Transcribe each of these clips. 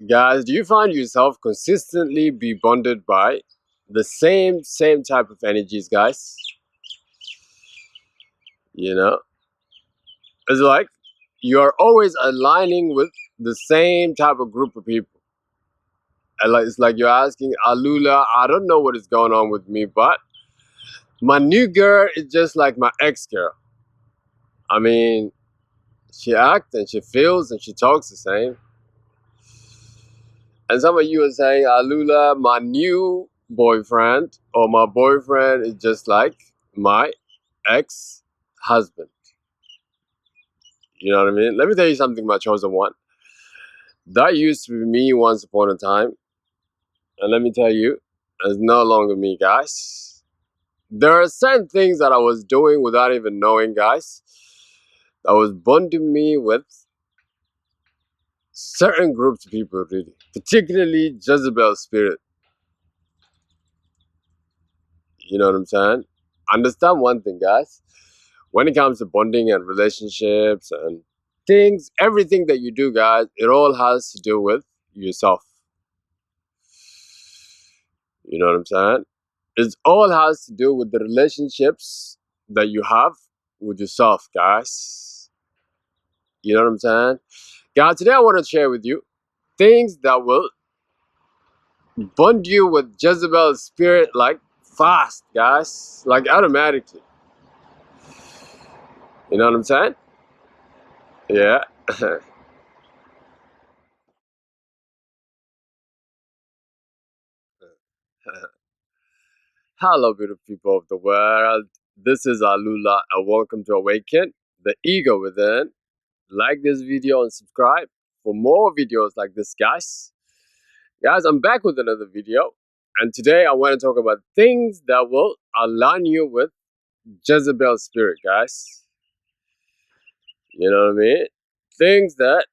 Guys, do you find yourself consistently be bonded by the same type of energies, guys? You know, it's like you're always aligning with the same type of group of people. And like it's like you're asking Alula, I don't know what is going on with me, but my new girl is just like my ex girl. I mean, she acts and she feels and she talks the same. And some of you are saying, Alula, my new boyfriend or my boyfriend is just like my ex husband. You know what I mean? Let me tell you something, my chosen one. That used to be me once upon a time. And let me tell you, it's no longer me, guys. There are certain things that I was doing without even knowing, guys, that was bonding me with certain groups of people, really, particularly Jezebel spirit. You know what I'm saying? Understand one thing, guys. When it comes to bonding and relationships and things, everything that you do, guys, it all has to do with yourself. You know what I'm saying? It all has to do with the relationships that you have with yourself, guys. You know what I'm saying? Guys, today I want to share with you things that will bond you with Jezebel's spirit like fast, guys, like automatically. You know what I'm saying? Yeah. Hello, beautiful people of the world. This is Alula, and welcome to Awaken the Ego Within. Like this video and subscribe for more videos like this, guys. Guys, I'm back with another video, and today I want to talk about things that will align you with Jezebel's spirit, guys. You know what I mean? Things that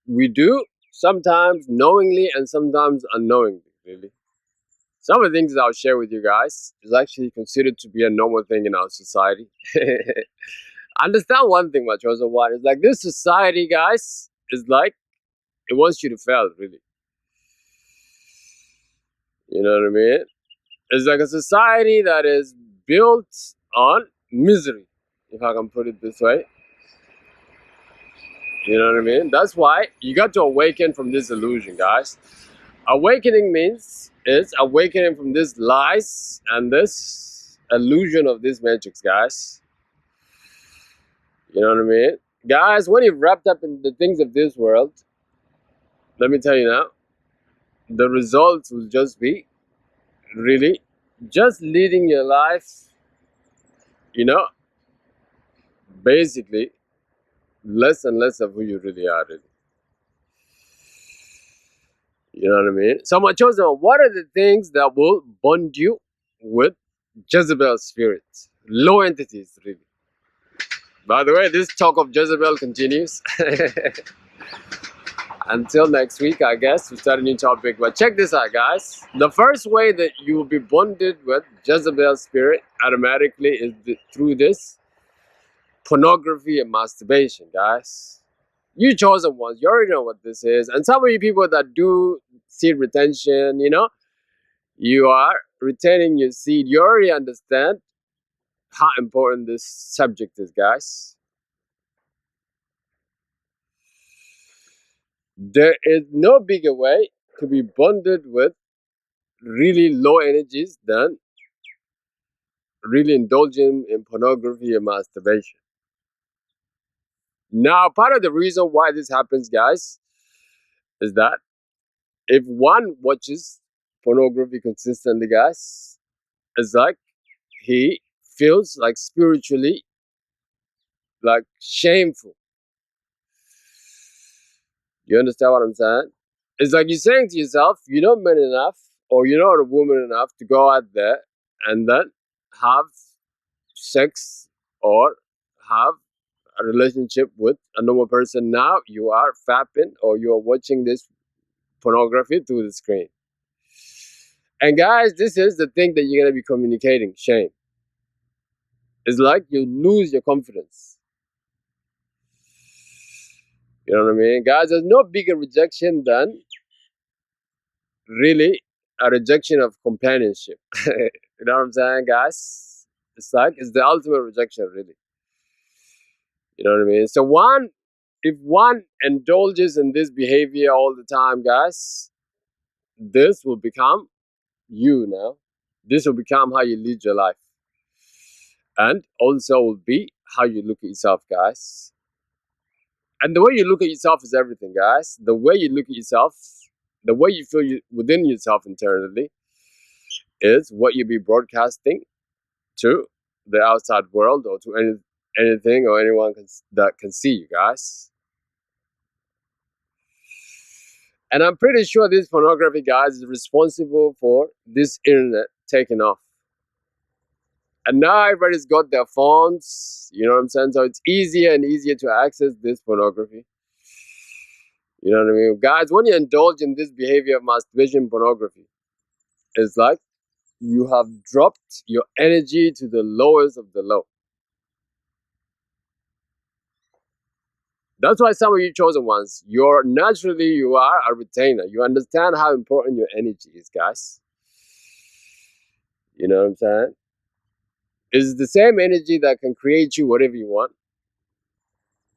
we do sometimes knowingly and sometimes unknowingly, really. Some of the things that I'll share with you guys is actually considered to be a normal thing in our society. Understand one thing, my chosen one, is like this society, guys, is like it wants you to fail, really. You know what I mean? It's like a society that is built on misery, if I can put it this way. You know what I mean? That's why you got to awaken from this illusion, guys. Awakening means it's awakening from this lies and this illusion of this matrix, guys. You know what I mean? Guys, when you're wrapped up in the things of this world, let me tell you now, the results will just be really just leading your life, you know, basically less and less of who you really are, really. You know what I mean? So, my chosen one, what are the things that will bond you with Jezebel's spirits? Low entities, really. By the way, this talk of Jezebel continues. Until next week, I guess, we start a new topic. But check this out, guys. The first way that you will be bonded with Jezebel's spirit automatically is through this pornography and masturbation, guys. You chosen ones, you already know what this is. And some of you people that do seed retention, you know, you are retaining your seed. You already understand how important this subject is, guys. There is no bigger way to be bonded with really low energies than really indulging in pornography and masturbation. Now, part of the reason why this happens, guys, is that if one watches pornography consistently, guys, it's like he feels like spiritually like shameful. You understand what I'm saying? It's like you're saying to yourself, you're not man enough or you're not a woman enough to go out there and then have sex or have a relationship with a normal person. Now you are fapping or you are watching this pornography through the screen. And guys, this is the thing that you're going to be communicating, shame. It's like you lose your confidence. You know what I mean? Guys, there's no bigger rejection than really a rejection of companionship. You know what I'm saying, guys? It's the ultimate rejection, really. You know what I mean? So if one indulges in this behavior all the time, guys, this will become you now. This will become how you lead your life. And also will be how you look at yourself, guys. And the way you look at yourself is everything, guys. The way you look at yourself, the way you feel within yourself internally is what you be broadcasting to the outside world or to anything or anyone that can see you, guys. And I'm pretty sure this pornography, guys, is responsible for this internet taking off. And now everybody's got their phones, you know what I'm saying? So it's easier and easier to access this pornography. You know what I mean? Guys, when you indulge in this behavior of masturbation pornography, it's like you have dropped your energy to the lowest of the low. That's why some of you chosen ones, you are a retainer. You understand how important your energy is, guys. You know what I'm saying? It's the same energy that can create you whatever you want.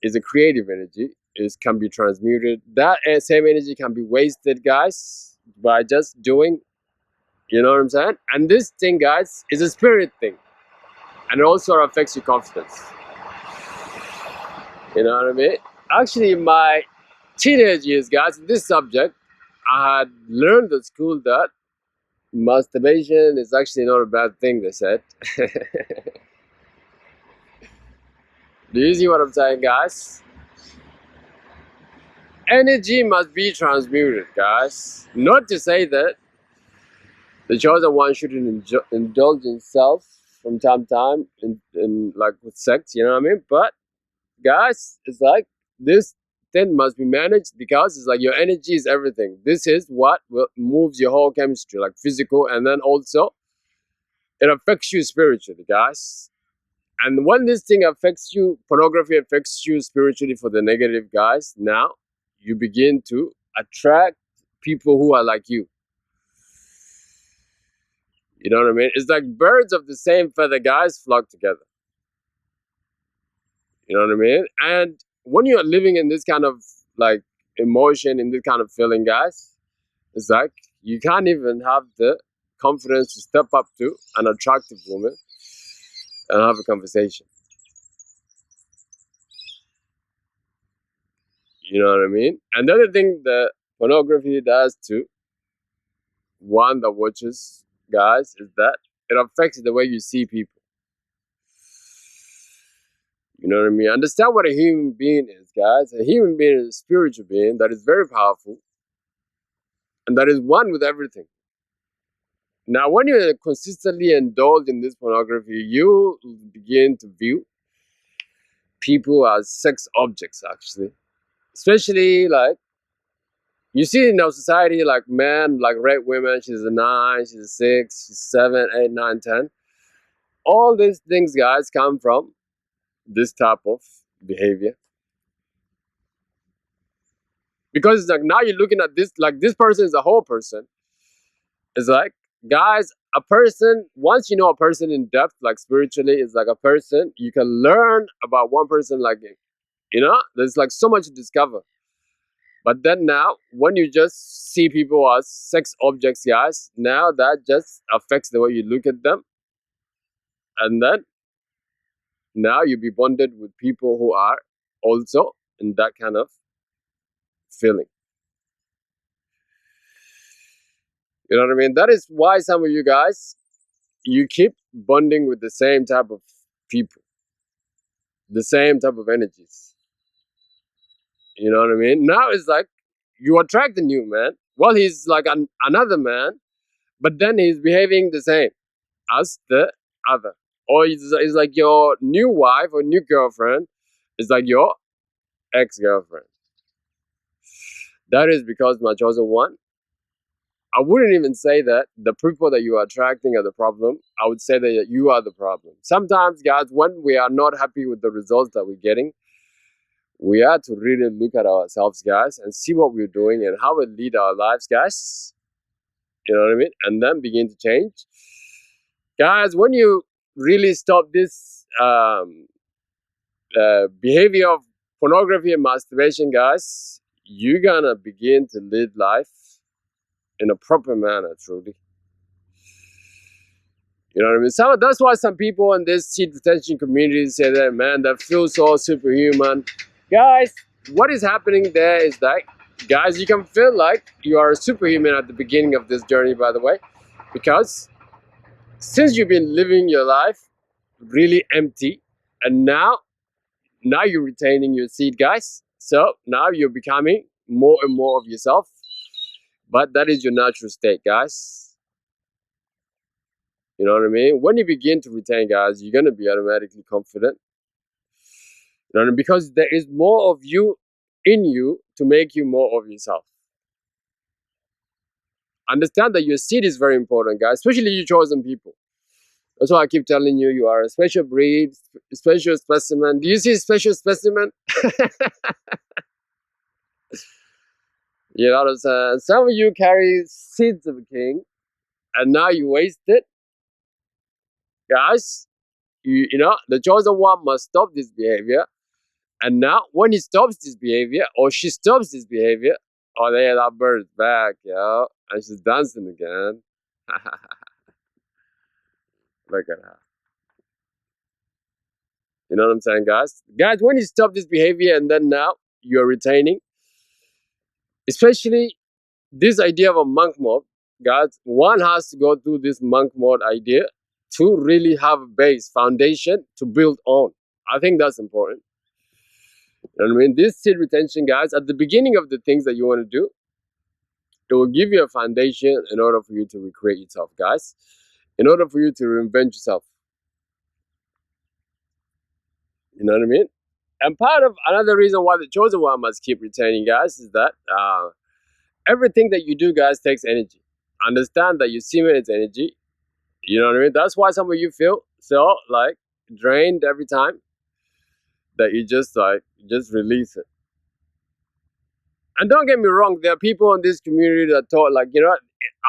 It's a creative energy. It can be transmuted. That same energy can be wasted, guys, by just doing, you know what I'm saying? And this thing, guys, is a spirit thing. And it also affects your confidence. You know what I mean? Actually, in my teenage years, guys, in this subject, I had learned at school that masturbation is actually not a bad thing, they said. Do you see what I'm saying, guys? Energy must be transmuted, guys. Not to say that the chosen one shouldn't indulge in self from time to time, in like with sex, you know what I mean? But, guys, it's like this thing must be managed because it's like your energy is everything. This is what moves your whole chemistry, like physical, and then also it affects you spiritually, guys. And when this thing affects you, pornography affects you spiritually for the negative, guys, now you begin to attract people who are like you. You know what I mean? It's like birds of the same feather, guys, flock together. You know what I mean? And when you're living in this kind of like emotion, in this kind of feeling, guys, it's like you can't even have the confidence to step up to an attractive woman and have a conversation. You know what I mean? And the other thing that pornography does to one that watches, guys, is that it affects the way you see people. You know what I mean? Understand what a human being is, guys. A human being is a spiritual being that is very powerful and that is one with everything. Now, when you consistently indulge in this pornography, you begin to view people as sex objects, actually. Especially, like, you see in our society, like, men, like, rape women, she's a 9, she's a 6, she's 7, 8, 9, 10. All these things, guys, come from this type of behavior. Because it's like now you're looking at this, like, this person is a whole person. It's like, guys, a person, once you know a person in depth, like spiritually, it's like a person, you can learn about one person, like, you know, there's like so much to discover. But then now, when you just see people as sex objects, guys, now that just affects the way you look at them. And then now you be bonded with people who are also in that kind of feeling. You know what I mean? That is why some of you guys, you keep bonding with the same type of people, the same type of energies. You know what I mean? Now it's like you attract the new man. Well, he's like another man, but then he's behaving the same as the other. Or it's like your new wife or new girlfriend is like your ex-girlfriend. That is because, my chosen one, I wouldn't even say that the people that you are attracting are the problem. I would say that you are the problem. Sometimes, guys, when we are not happy with the results that we're getting, we have to really look at ourselves, guys, and see what we're doing and how we lead our lives, guys. You know what I mean? And then begin to change. Guys, when you really stop this behavior of pornography and masturbation, guys, you're gonna begin to live life in a proper manner, truly. You know what I mean? That's why some people in this seed retention community say that, man, that feels so superhuman. Guys, what is happening there is that, guys, you can feel like you are a superhuman at the beginning of this journey, by the way, because since you've been living your life really empty, and now you're retaining your seed, guys. So now you're becoming more and more of yourself, but that is your natural state, guys. You know what I mean? When you begin to retain, guys, you're going to be automatically confident. You know what I mean? Because there is more of you in you to make you more of yourself. Understand that your seed is very important, guys, especially you chosen people. That's why I keep telling you, you are a special breed, a special specimen. Do you see a special specimen? You know what I'm saying? Some of you carry seeds of a king, and now you waste it. Guys, you know, the chosen one must stop this behavior. And now, when he stops this behavior, or she stops this behavior, oh, there, that bird's back, yo. And she's dancing again. Look at her. You know what I'm saying, guys? Guys, when you stop this behavior and then now you're retaining, especially this idea of a monk mode, guys, one has to go through this monk mode idea to really have a base, foundation to build on. I think that's important. You know what I mean? This seed retention, guys, at the beginning of the things that you want to do, it will give you a foundation in order for you to recreate yourself, guys. In order for you to reinvent yourself. You know what I mean? And part of another reason why the chosen one must keep retaining, guys, is that everything that you do, guys, takes energy. Understand that your semen is energy. You know what I mean? That's why some of you feel so like drained every time that you just release it. And don't get me wrong, there are people in this community that thought, like, you know,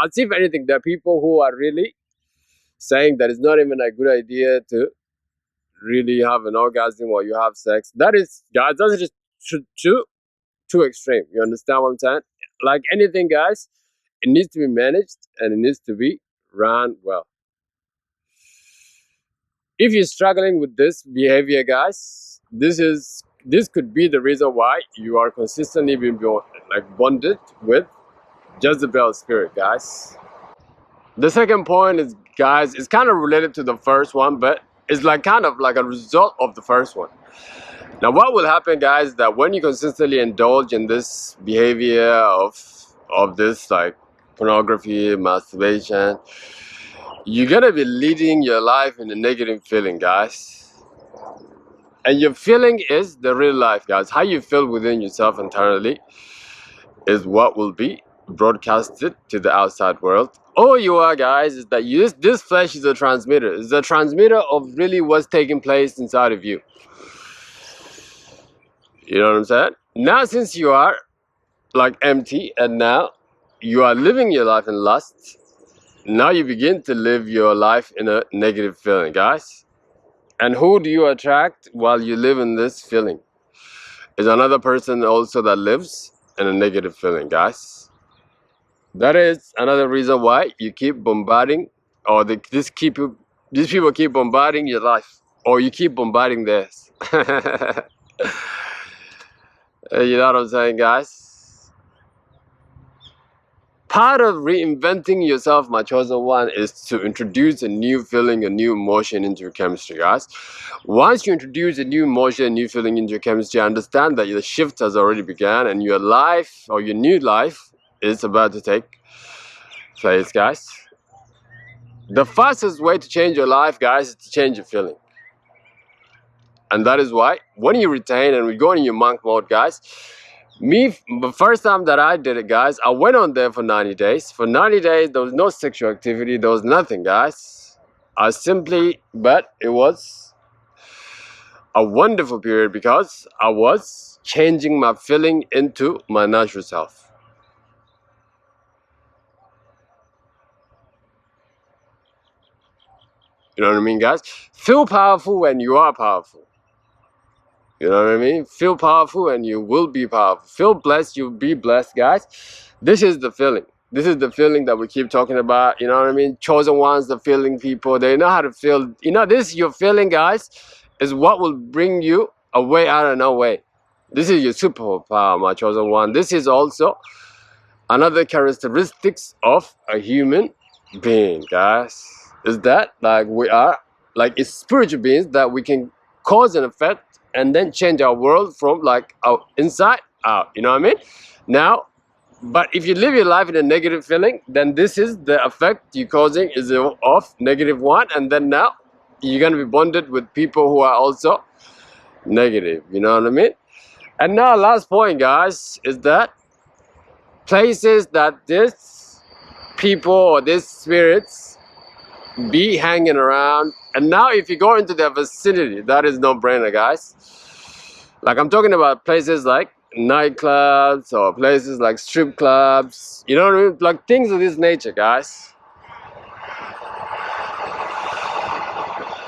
I'll see if anything, there are people who are really saying that it's not even a good idea to really have an orgasm while you have sex. That is, guys, that's just too extreme. You understand what I'm saying? Like anything, guys, it needs to be managed and it needs to be run well. If you're struggling with this behavior, guys, this could be the reason why you are consistently being bonded with jazabel spirit, guys. The second point is, guys, it's kind of related to the first one, but it's like kind of like a result of the first one. Now, what will happen, guys, is that when you consistently indulge in this behavior of this like pornography, masturbation, you're gonna be leading your life in a negative feeling, guys. And your feeling is the real life, guys. How you feel within yourself internally is what will be broadcasted to the outside world. All you are, guys, is that this flesh is a transmitter. It's a transmitter of really what's taking place inside of you. You know what I'm saying? Now, since you are like empty and now you are living your life in lust, now you begin to live your life in a negative feeling, guys. And who do you attract while you live in this feeling? Is another person also that lives in a negative feeling, guys. That is another reason why you keep bombarding, or these people keep bombarding your life, or you keep bombarding theirs. You know what I'm saying, guys? Part of reinventing yourself, my chosen one, is to introduce a new feeling, a new emotion into your chemistry, guys. Once you introduce a new emotion, a new feeling into your chemistry, understand that the shift has already begun and your life, or your new life, is about to take place, guys. The fastest way to change your life, guys, is to change your feeling. And that is why when you retain and we go in your monk mode, guys, the first time that I did it, guys, I went on there for 90 days. For 90 days, there was no sexual activity. There was nothing, guys. But it was a wonderful period because I was changing my feeling into my natural self. You know what I mean, guys? Feel powerful when you are powerful. You know what I mean? Feel powerful and you will be powerful. Feel blessed, you'll be blessed, guys. This is the feeling. This is the feeling that we keep talking about. You know what I mean? Chosen ones, the feeling people. They know how to feel. You know, this your feeling, guys, is what will bring you a way out of no way. This is your superpower, my chosen one. This is also another characteristics of a human being, guys. Is that like we are like it's spiritual beings that we can cause and effect and then change our world from like our inside out. You know what I mean? Now, but if you live your life in a negative feeling, then this is the effect you're causing is of negative one, and then now you're gonna be bonded with people who are also negative. You know what I mean? And now, last point, guys, is that places that this people or these spirits be hanging around. And now if you go into their vicinity, that is no brainer, guys. Like I'm talking about places like nightclubs or places like strip clubs, you know what I mean? Like things of this nature, guys.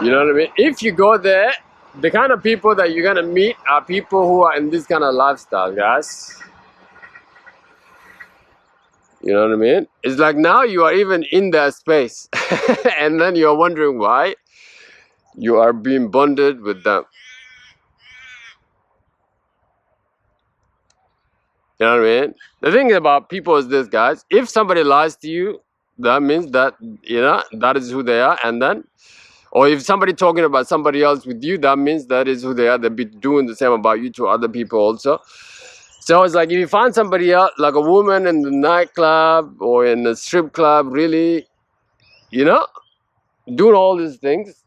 You know what I mean? If you go there, the kind of people that you're gonna meet are people who are in this kind of lifestyle, guys. You know what I mean? It's like now you are even in that space and then you're wondering why you are being bonded with them. You know what I mean? The thing about people is this, guys. If somebody lies to you, that means that, you know, that is who they are. And then, or if somebody talking about somebody else with you, that means that is who they are. They'll be doing the same about you to other people also. So it's like if you find somebody else, like a woman in the nightclub or in the strip club, really, you know, doing all these things,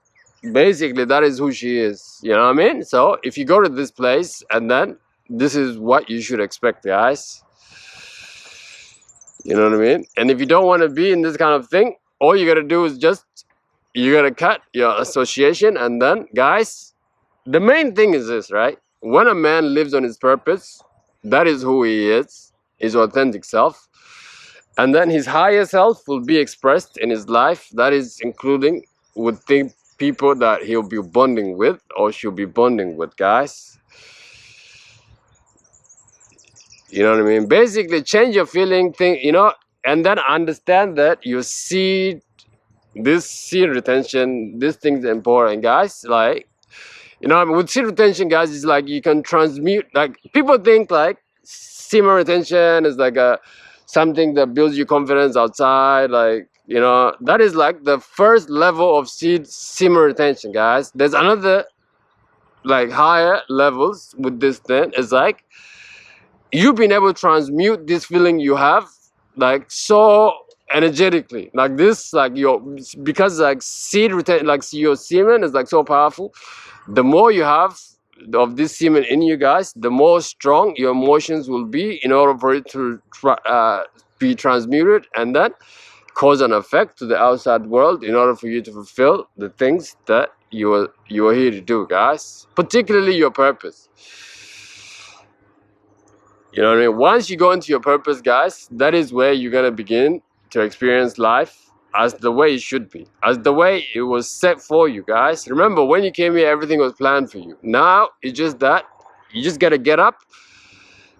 basically that is who she is. You know what I mean? So if you go to this place and then this is what you should expect, guys. You know what I mean? And if you don't want to be in this kind of thing, all you gotta do is just you gotta cut your association. And then, guys, the main thing is this, right? When a man lives on his purpose, that is who he is, his authentic self. And then his higher self will be expressed in his life. That is including with the people that he'll be bonding with or she'll be bonding with, guys. You know what I mean? Basically, change your feeling thing, you know, and then understand that your seed, this seed retention, this thing's important, guys. Like, you know, I mean, with seed retention, guys, it's like you can transmute. Like people think like semen retention is like a something that builds your confidence outside. Like, you know, that is like the first level of semen retention, guys. There's another like higher levels with this thing. It's like you've been able to transmute this feeling you have like so energetically like this, like your, because like seed retain, like your semen is like so powerful. The more you have of this semen in you, guys, the more strong your emotions will be in order for it to be transmuted and then cause an effect to the outside world in order for you to fulfill the things that you are here to do, guys, particularly your purpose. You know what I mean? Once you go into your purpose, guys, that is where you're going to begin to experience life as the way it should be, as the way it was set for you, guys. Remember, when you came here, everything was planned for you. Now, it's just that you just got to get up,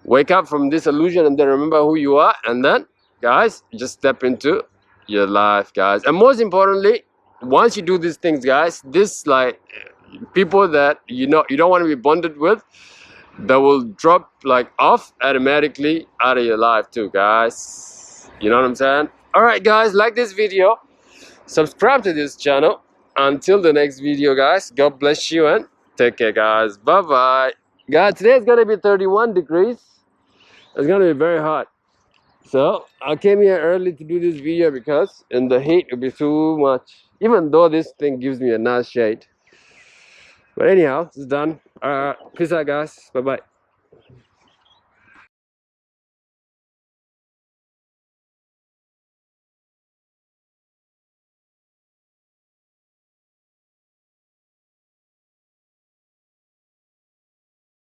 wake up from this illusion, and then remember who you are. And then, guys, just step into your life, guys. And most importantly, once you do these things, guys, this like people that you know you don't want to be bonded with, that will drop like off automatically out of your life too, guys. You know what I'm saying? All right, guys, like this video, subscribe to this channel. Until the next video, guys, God bless you and take care, guys. Bye bye, guys. Today is gonna be 31 degrees. It's gonna be very hot, so I came here early to do this video because in the heat it'll be too much, even though this thing gives me a nice shade. But anyhow, it's done. Peace out, guys. Bye bye.